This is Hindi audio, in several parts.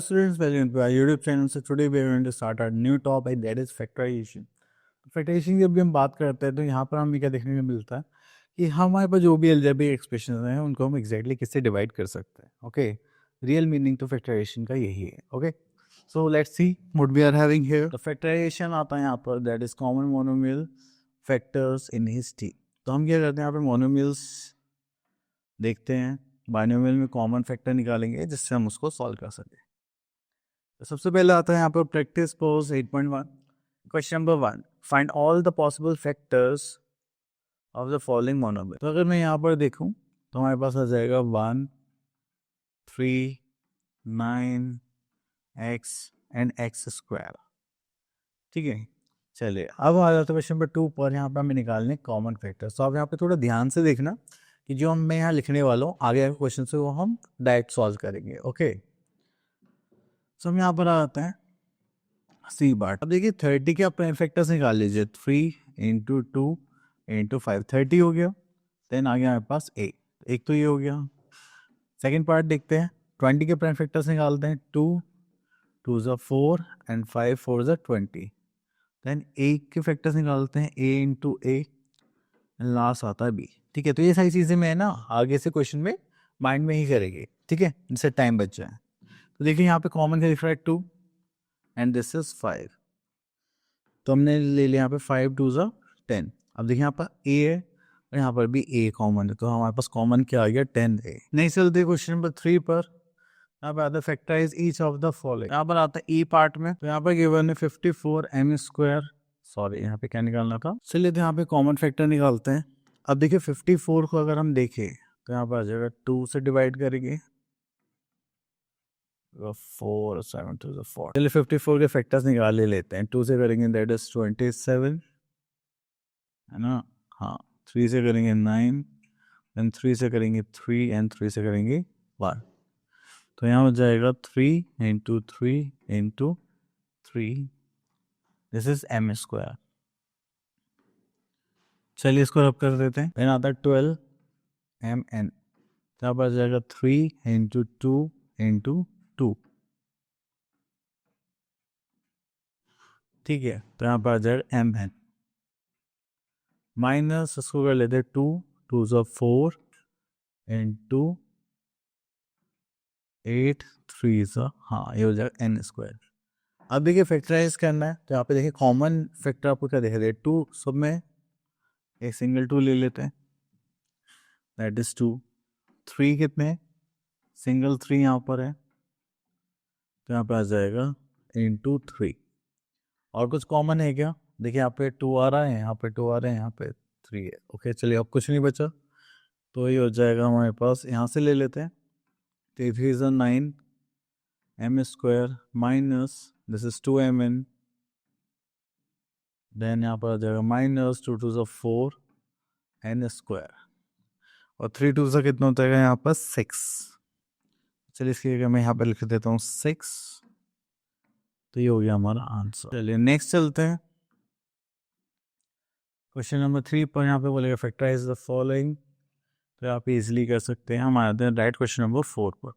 students, welcome to our YouTube channel. So today we are going to start our new topic, that is factorization. Factorization की अभी हम बात करते हैं तो यहाँ पर हमें क्या देखने को मिलता है कि हमारे पास जो भी अलजेब्रिक एक्सप्रेशन हैं उनको हम एग्जैक्टली किससे डिवाइड कर सकते हैं. ओके, रियल मीनिंग तो फैक्टराइजेशन का यही है. Okay, so let's see what we are having here. The factorization आता है यहाँ पर, that is common monomial factors in his T. तो हम क्या करते हैं यहाँ पे मोनोमियल्स देखते हैं, बाइनोमियल में कॉमन फैक्टर निकालेंगे जिससे हम उसको सॉल्व कर सकें. तो सबसे पहले आता है यहाँ पर practice pose 8.1. Question number 1, find all the possible factors of the following monomial. तो अगर मैं यहाँ पर देखूँ तो हमारे पास आ जाएगा 1, 3, 9, x एंड x स्क्वायर. ठीक है, चलिए अब आ जाता है क्वेश्चन नंबर 2 पर. यहाँ पर हमें निकालने कॉमन फैक्टर्स. तो आप यहाँ पे थोड़ा ध्यान से देखना कि जो मैं यहाँ लिखने वाला हूँ आगे आगे क्वेश्चन से वो हम डायरेक्ट सॉल्व करेंगे. ओके, सो हम यहाँ पर आ जाते हैं सी बार. अब देखिए 30 के अपने फैक्टर्स निकाल लीजिए. 3 इंटू 2 इंटू 5, 30 हो गया. देन आ गया हमारे पास ए, एक तो ये हो गया. सेकेंड पार्ट देखते हैं. 20 के प्राइम फैक्टर्स निकालते हैं. 2 2 ज़ा 4 एंड 5 4 ज़ा 20. देन ए के फैक्टर्स निकालते हैं. ए इंटू ए, लास्ट आता है बी. ठीक है, तो ये सारी चीज़ें मैं ना आगे से क्वेश्चन में माइंड में ही करेंगे. ठीक है, जिससे टाइम बच जाए. तो देखिए यहाँ पे कॉमन क्या दिख रहा है 2 एंड दिस इज 5. तो हमने ले लिया यहाँ पे 5 2 ज़ा 10. अब देखिए यहाँ पर ए है और यहाँ पर भी ए कॉमन है, तो हमारे पास कॉमन क्या आ गया 10a. नहीं चलते क्वेश्चन नंबर 3 पर. यहाँ पर आता है factorize each of the following. यहाँ पर आता है ई पार्ट में. तो यहाँ पर गिवन है 54 m स्क्वायर. सॉरी, यहाँ पे क्या निकालना था. चलिए तो यहाँ पे कॉमन फैक्टर निकालते हैं. अब देखिए 54 को अगर हम देखें तो यहाँ पर आ जाएगा 2 से डिवाइड करेंगे. 4 7 2 4. चलिए 54 के फैक्टर्स निकाल ले लेते हैं. 2 से करेंगे दैट इज 27, है ना. हाँ, 3 से करेंगे 9, देन 3 से करेंगे 3 एंड 3 से करेंगे 1. तो यहाँ हो जाएगा 3 into 3 into 3, this is m square. चलिए इसको रब कर देते हैं. देन आता है 12 mn. तो यहाँ पर आ जाएगा 3 इंटू 2 इंटू 2. ठीक है, तो यहाँ पर आ जाएगा mn माइनस इसको कर लेते हैं 2 2 ज़ा 4 इंटू 8 3 ज़ा, हाँ ये हो जाएगा n स्क्वायर. अब देखिए फैक्टराइज करना है तो यहाँ पे देखिए कॉमन फैक्टर आपको क्या दिख रहा है 2. सब में एक सिंगल 2 ले लेते हैं, दैट इज 2. 3 कितने, सिंगल 3 यहाँ पर है, तो यहाँ पे आ जाएगा इंटू 3. और कुछ कॉमन है क्या, देखिए यहाँ पे 2 आ रहा है, यहाँ पे 2 आ रहे हैं, यहाँ पे 3 है. ओके, चलिए अब कुछ नहीं बचा तो ये हो जाएगा हमारे पास. यहाँ से ले लेते हैं. 3 3 ज़ा 9 m square minus this is 2mn. Then यहाँ पर आ जाएगा माइनस 2 2 ज़ा 4 n स्क्वायर. और 3 2 ज़ा कितना होता है यहाँ पर 6. चलिए इसकी जगह मैं यहाँ पर लिख देता हूँ 6. तो ये हो गया हमारा आंसर. चलिए नेक्स्ट चलते हैं. क्वेश्चन नंबर 3 पर यहाँ पे बोलेगा फैक्टराइज द फॉलोइंग. तो आप इजीली कर सकते हैं. हम आते हैं राइट क्वेश्चन नंबर 4 पर.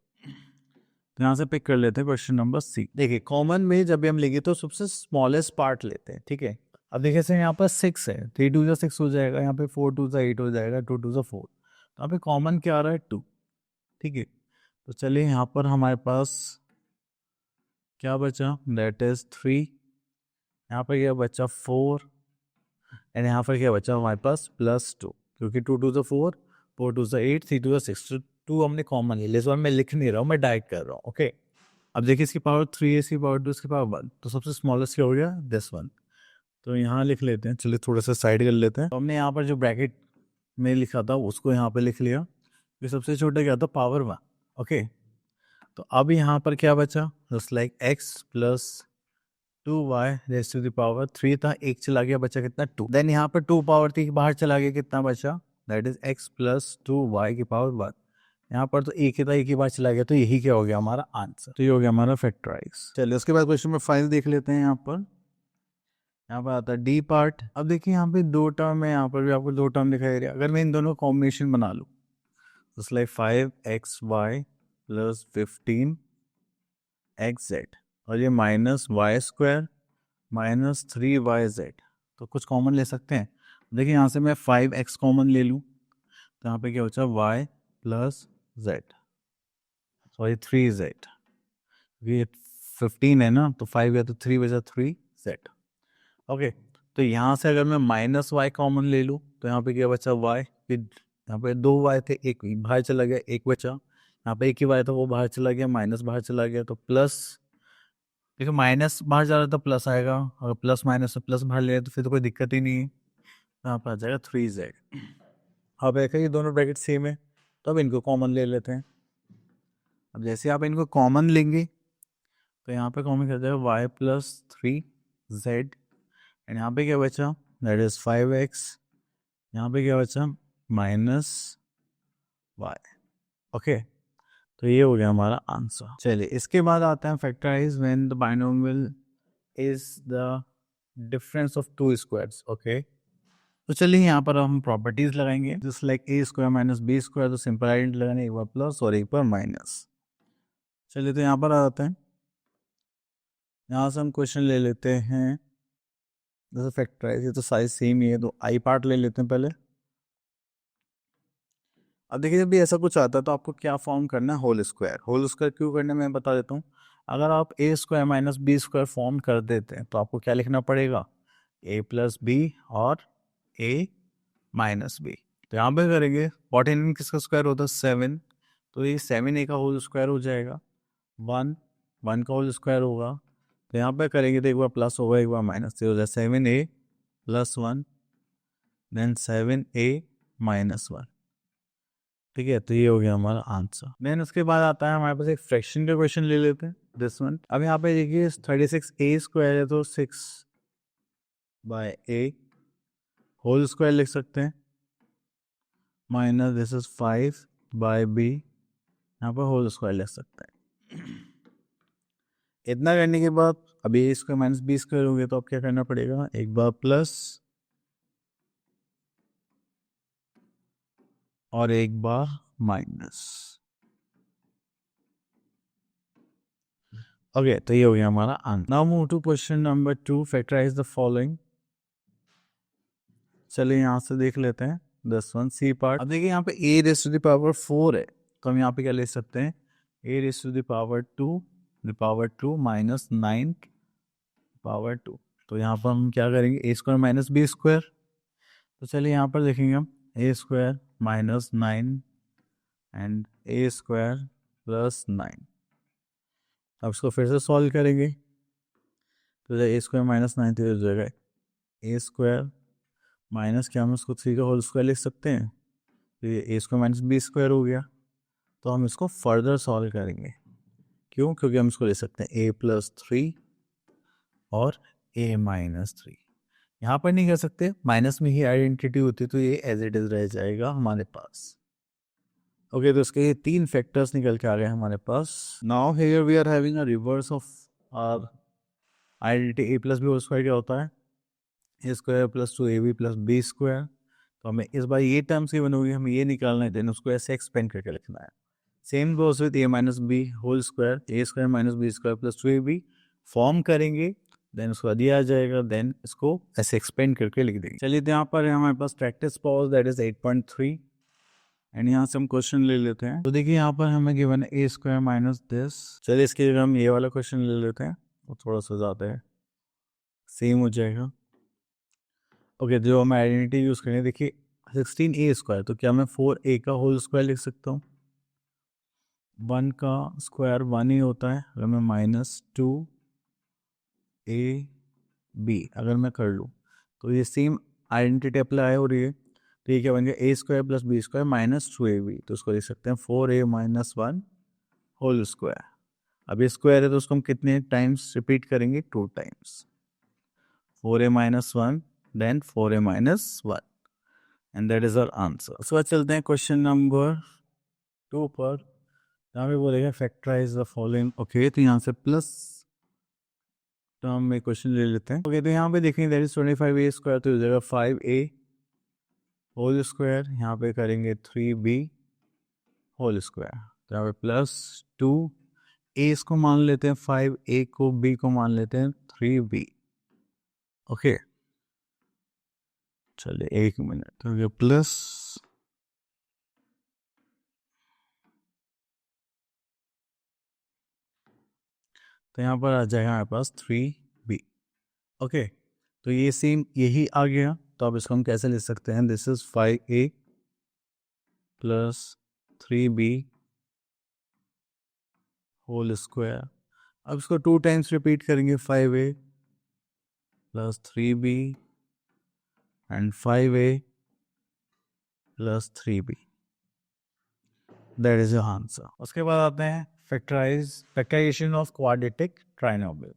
तो यहाँ से पिक कर लेते हैं क्वेश्चन नंबर सी. देखिए कॉमन में जब भी हम लेंगे तो सबसे स्मॉलेस्ट पार्ट लेते हैं. ठीक है, अब देखिए से यहाँ पर 6 है, 3 2 ज़ा 6 हो जाएगा, यहाँ पे 4 2 ज़ा 8 हो जाएगा, 2 2 ज़ा 4. तो यहाँ पे कॉमन क्या आ रहा है 2. ठीक है, तो चलिए यहाँ पर हमारे पास क्या बचा, दैट इज 3. यहाँ पर क्या बचा 4 एंड यहाँ पर क्या बचा हमारे पास +2, क्योंकि 2 2 ज़ा 4 4 2 ज़ा 8 3 2 ज़ा 6. 2 हमने कॉमन ले लिया. इस बार मैं लिख नहीं रहा हूँ, मैं डायरेक्ट कर रहा हूँ. ओके, अब देखिए इसकी पावर 3 है, इसकी पावर 2, इसकी पावर 1. तो सबसे स्मॉलेस्ट क्या हो गया दिस 1. तो यहाँ लिख लेते हैं. चलिए थोड़ा सा साइड कर लेते हैं. तो हमने यहाँ पर जो ब्रैकेट में लिखा था उसको यहाँ पे लिख लिया. ये सबसे छोटा क्या था पावर 1. ओके, तो अब यहाँ पर क्या बचा, just like x plus 2y raise to the power 3 था, एक चला गया, बचा कितना 2. देन यहाँ पर 2 पावर 3 बाहर चला गया, कितना बचा, that is x plus 2y की पावर 1. यहाँ पर तो एक ही था, एक ही बार चला गया, तो यही क्या हो गया हमारा आंसर. तो ये हो गया हमारा फैक्टराइज. चलिए उसके बाद क्वेश्चन नंबर 5 देख लेते हैं. यहाँ पर आता है डी पार्ट. अब देखिए यहाँ पे 2 टर्म है, यहाँ पर भी आपको 2 टर्म दिखाई दे रहा है. अगर मैं इन दोनों कॉम्बिनेशन बना लूँ just like 5xy plus 15 x z और ये minus y square minus 3 YZ। तो कुछ कॉमन ले सकते हैं। देखिए यहाँ से मैं 5x कॉमन ले लूँ तो यहाँ पे क्या बचा y plus Z, sorry 3Z। ये 15 है ना, तो 5 है तो 3 बचा 3Z। ओके, तो यहाँ से अगर मैं माइनस वाई कॉमन ले लूँ तो यहाँ पे क्या बचा y, फिर यहाँ पे 2 y थे, एक बाहर चला गया, एक बचा। यहाँ पे एक ही y था, वो बाहर चला गया, माइनस बाहर चला गया, तो प्लस। देखो माइनस बाहर जा रहा है तो प्लस आएगा, अगर प्लस माइनस से प्लस बाहर ले तो फिर तो कोई दिक्कत ही नहीं है। यहाँ पर आ जाएगा 3Z। अब एक ये दोनों ब्रैकेट सेम है तो अब इनको कॉमन ले लेते हैं। अब जैसे आप इनको कॉमन लेंगे तो यहाँ पे कॉमन कर जाएगा y प्लस 3Z एंड यहाँ पे क्या बचा, दैट इज 5x। यहाँ पे क्या बचा, माइनस y। ओके, तो ये हो गया हमारा आंसर। चलिए इसके बाद आता है factorize when the binomial is the difference of two squares. Okay, तो चलिए यहाँ पर हम प्रॉपर्टीज लगाएंगे, just like a square minus B square. तो सिंपल आइडेंटिटी लगाने, एक बार प्लस और एक बार माइनस। चलिए तो यहाँ पर आ जाते हैं, यहाँ से हम क्वेश्चन ले लेते हैं जैसे फैक्टराइज, ये तो साइज सेम ही है तो आई पार्ट ले लेते हैं पहले। अब देखिए जब भी ऐसा कुछ आता है तो आपको क्या फॉर्म करना है, होल स्क्वायर। होल स्क्वायर क्यों करना है मैं बता देता हूँ। अगर आप A square minus B square form कर देते हैं तो आपको क्या लिखना पड़ेगा, ए प्लस बी और ए माइनस बी। तो यहाँ पे करेंगे 14 किसका स्क्वायर होता है, 7। तो ये 7 ए का होल स्क्वायर हो जाएगा, 1 का होल स्क्वायर होगा। तो यहाँ पे करेंगे तो एक बार प्लस होगा एक बार माइनस, तो हो जाए 7a plus 1 then 7a minus 1। ठीक है, तो ये हो गया हमारा आंसर। देन उसके बाद आता है हमारे पास एक फ्रैक्शन का क्वेश्चन ले लेते हैं, दिस वन। अब यहाँ पे देखिए 36a स्क्वायर है तो 6/a होल स्क्वायर लिख सकते हैं, माइनस दिस इज 5/b, यहाँ पर होल स्क्वायर लिख सकते हैं। इतना करने के बाद अब ए स्क्वायर माइनस बी स्क्वायर हो गया तो अब क्या करना पड़ेगा, एक बार प्लस और एक बार माइनस। ओके, तो ये हो गया हमारा answer. Now move to question number 2, factorize the following. चलिए यहाँ से देख लेते हैं 10 सी पार्ट। अब देखिए यहाँ पे a raise to the power 4 है तो हम यहाँ पे क्या ले सकते हैं, a raise to the power 2 minus 9 power 2। तो यहाँ पर हम क्या करेंगे, A square minus B square. तो चलिए यहाँ पर देखेंगे हम A square minus 9 and A square plus 9। अब इसको फिर से सॉल्व करेंगे तो ए स्क्वायर माइनस 9 तो हो जाएगा ए स्क्वायर माइनस, क्या हम उसको 3 का होल स्क्वायर लिख सकते हैं, तो ये ए स्क्वायर माइनस बी स्क्वायर हो गया। तो हम इसको फर्दर सॉल्व करेंगे, क्यों, क्योंकि हम इसको ले सकते हैं ए प्लस 3 और ए माइनस 3। यहाँ पर नहीं कर सकते, माइनस में ही आइडेंटिटी होती तो ये एज इट इज रह जाएगा हमारे पास। ओके, तो इसके ये 3 फैक्टर्स निकल के आ गए हमारे पास। Now here we are having a reverse of our identity. A plus B whole square क्या होता है, A square plus 2ab plus B square. तो हमें इस बार ये टर्म्स की बनोगी, हमें ये निकालना है, देन उसको ऐसे एक्सपेंड करके लिखना है। Same goes with a minus b whole square, a square minus B square plus 2ab form करेंगे, देन उसको दिया जाएगा, देन इसको ऐसे एक्सपेंड करके लिख देंगे। चलिए तो यहाँ पर हमारे पास practice pause that is 8.3 and यहाँ से हम क्वेश्चन ले लेते हैं। तो देखिए यहाँ पर हमें गिवन है ए स्क्वायर माइनस दिस। चलिए इसके जगह हम ये वाला क्वेश्चन ले लेते हैं, वो थोड़ा सा ज़्यादा है, सेम हो जाएगा। ओके, जो हम आइडेंटिटी यूज़ करें, देखिए 16a स्क्वायर, तो क्या मैं 4a का होल स्क्वायर लिख सकता हूँ, 1 का स्क्वायर 1 ही होता है। अगर मैं माइनस 2ab अगर मैं कर लूँ तो ये सेम आइडेंटिटी अप्लाई हो रही है। तो ये क्या बन गया, a square plus B square minus 2ab, तो उसको लिख सकते हैं 4a माइनस 1 होल स्क्वायर। अब ये स्क्वायर है तो उसको हम कितने टाइम्स रिपीट करेंगे, 2 times, 4a minus 1 then 4a minus 1 and that is our answer. उसके बाद चलते हैं क्वेश्चन नंबर 2 पर। यहाँ पे बोलेगा फैक्टराइज द फॉलोइंग। ओके, तो यहाँ से प्लस टर्म में क्वेश्चन ले लेते हैं। ओके, तो यहाँ पे देखेंगे दैट इज 25a स्क्वायर, तो हो जाएगा 5a होल स्क्वायर, यहाँ पे करेंगे 3b होल स्क्वायर, तो यहाँ पे प्लस 2 ए इसको मान लेते हैं 5, ए को बी को मान लेते हैं 3b। ओके, चलिए 1 मिनट, तो ये प्लस तो यहाँ पर आ जाएगा हमारे पास 3b। ओके, तो ये सेम यही आ गया, तो अब इसको हम कैसे लिख सकते हैं, this is 5a plus 3b whole square. अब इसको 2 टाइम्स रिपीट करेंगे, 5a plus 3b and 5a plus 3b, that is your answer. उसके बाद आते हैं factorization of quadratic trinomial.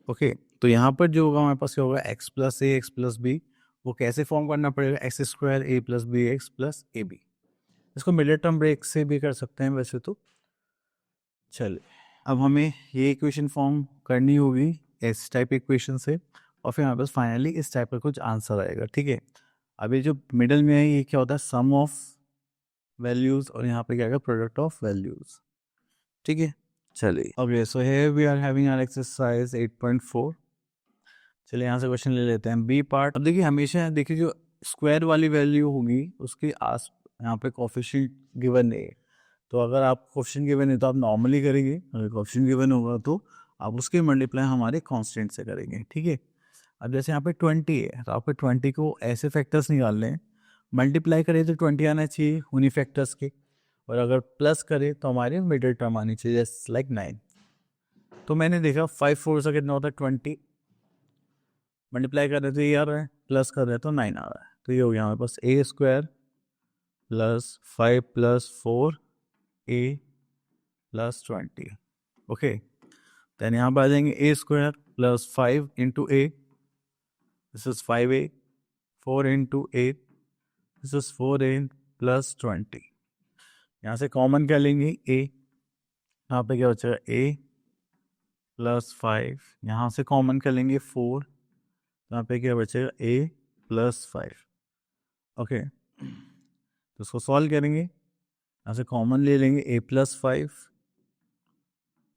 Okay, तो यहाँ पर जो होगा हमारे पास क्या होगा, x plus a x plus b, वो कैसे फॉर्म करना पड़ेगा, x square a plus b x plus a b. इसको मिडिल टर्म ब्रेक से भी कर सकते हैं वैसे तो। चलिए, अब हमें ये इक्वेशन फॉर्म करनी होगी इस टाइप इक्वेशन से, और फिर हमारे पास फाइनली इस टाइप का कुछ आंसर आएगा। ठीक है, अभी जो मिडल में है ये क्या होता है, सम ऑफ वैल्यूज, और यहाँ पे क्या है, प्रोडक्ट ऑफ वैल्यूज। ठीक है, चलिए okay, so here we are having our exercise 8.4। चलिए यहाँ से क्वेश्चन ले लेते हैं, बी पार्ट। अब देखिए हमेशा देखिए जो स्क्वायर वाली वैल्यू होगी उसके आस यहाँ पे कोफिशिएंट गिवन है, तो अगर आप कोफिशिएंट गिवन है तो आप नॉर्मली करेंगे, अगर कोफिशिएंट गिवन होगा तो आप उसके मल्टीप्लाई हमारे कांस्टेंट से करेंगे। ठीक है, अब जैसे यहाँ पे 20 है, तो आपको 20 को ऐसे फैक्टर्स निकालने हैं, मल्टीप्लाई करें तो 20 आना चाहिए उन्हीं फैक्टर्स के, और अगर प्लस करें तो हमारे मिडिल टर्म आनी चाहिए, जैसे लाइक 9। तो मैंने देखा 5 4 से कितना होता है 20, मल्टीप्लाई कर रहे तो ये आ रहा है, प्लस कर रहे तो 9 आ रहा है, तो ये हो गया हमारे पास a square plus 5 plus 4 a plus 20। Okay, then यहाँ पर आ जाएंगे a square plus 5 into a, this is 5a, 4 into a, this is 4a plus 20। यहाँ से कॉमन क्या लेंगे a, यहाँ पे क्या बचेगा a प्लस 5, यहाँ से कॉमन क्या लेंगे 4, यहाँ पे क्या बचेगा a प्लस 5। ओके, तो उसको सॉल्व करेंगे, यहाँ से कॉमन ले लेंगे a plus 5।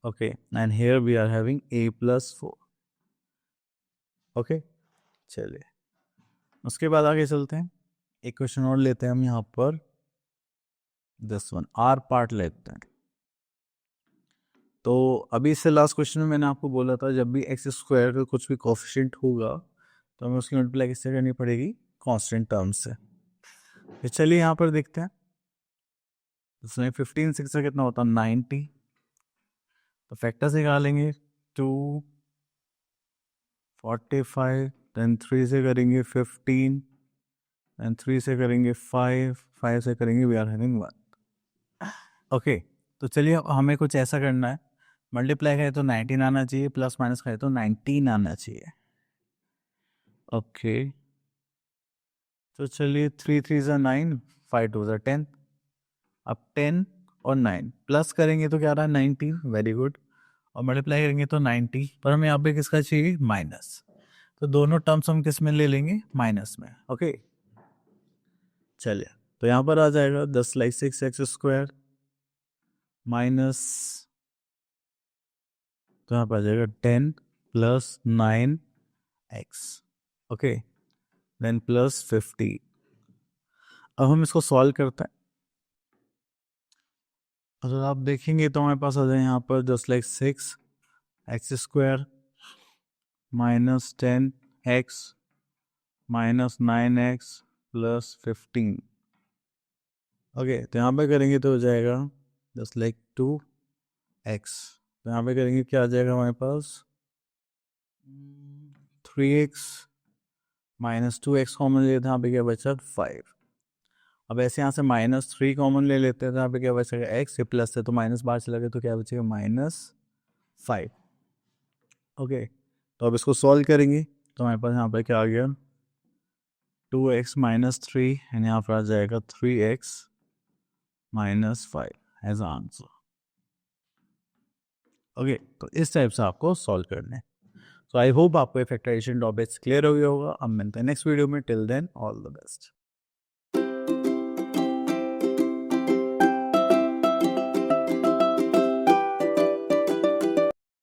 Okay, and here we are having a plus 4। Okay, चलिए उसके बाद आगे चलते हैं, एक क्वेश्चन और लेते हैं हम यहाँ पर, दिस वन आर पार्ट लेते हैं। तो अभी इससे लास्ट क्वेश्चन में मैंने आपको बोला था जब भी एक्स स्क्वायर का कुछ भी कोफिशिएंट होगा तो हमें उसकी मल्टीप्लाई किससे करनी पड़ेगी, कांस्टेंट टर्म से। तो चलिए यहाँ पर देखते हैं, इसमें 15 6 से कितना होता है 90, तो फैक्टर से निकालेंगे 2 45, देन 3 से करेंगे 15, देन 3 से करेंगे 5, 5 से करेंगे वी आर हैविंग 1। ओके, तो चलिए हमें कुछ ऐसा करना है, मल्टीप्लाई करें तो 19 आना चाहिए, प्लस माइनस करें तो 19 आना चाहिए। ओके, तो चलिए 3 3 ज़ा 9, 5 2 ज़ा 10। अब 10 और 9 प्लस करेंगे तो क्या रहा है 19, वेरी गुड, और मल्टीप्लाई करेंगे तो 90, पर हमें यहाँ पे किसका चाहिए माइनस, तो दोनों टर्म्स हम किस में ले लेंगे, माइनस में। ओके, चलिए तो यहाँ पर आ जाएगा 10 लाइक 6 एक्स स्क्वायर माइनस, तो यहाँ पर आ जाएगा 10 plus 9 x. Okay, then plus 50। अब हम इसको सॉल्व करते हैं, अगर आप देखेंगे तो हमारे पास आ जाए यहाँ पर 10 like 6 x square minus 10 x minus 9 x plus 15। Okay, तो यहाँ पे करेंगे तो हो जाएगा 10 लाइक 2 एक्स, तो यहाँ पे करेंगे क्या आ जाएगा हमारे पास 3x माइनस 2x कॉमन ले लेते हैं, यहाँ पे क्या बचा 5। अब ऐसे यहाँ से -3 कॉमन ले लेते हैं तो यहाँ पे क्या बचेगा x, ये प्लस है तो माइनस बाहर चला गया तो क्या बचेगा -5। ओके, तो अब इसको सॉल्व करेंगे तो हमारे पास यहाँ पे क्या आ गया 2x माइनस 3, एंड यहाँ पर आ जाएगा 3x minus 5 as answer. Okay, तो इस टाइप से आपको सॉल्व करना है। सो आई होप आपको फैक्टराइजेशन टॉपिक्स क्लियर हो गया होगा। अब मिलते हैं नेक्स्ट वीडियो में, till then all the best.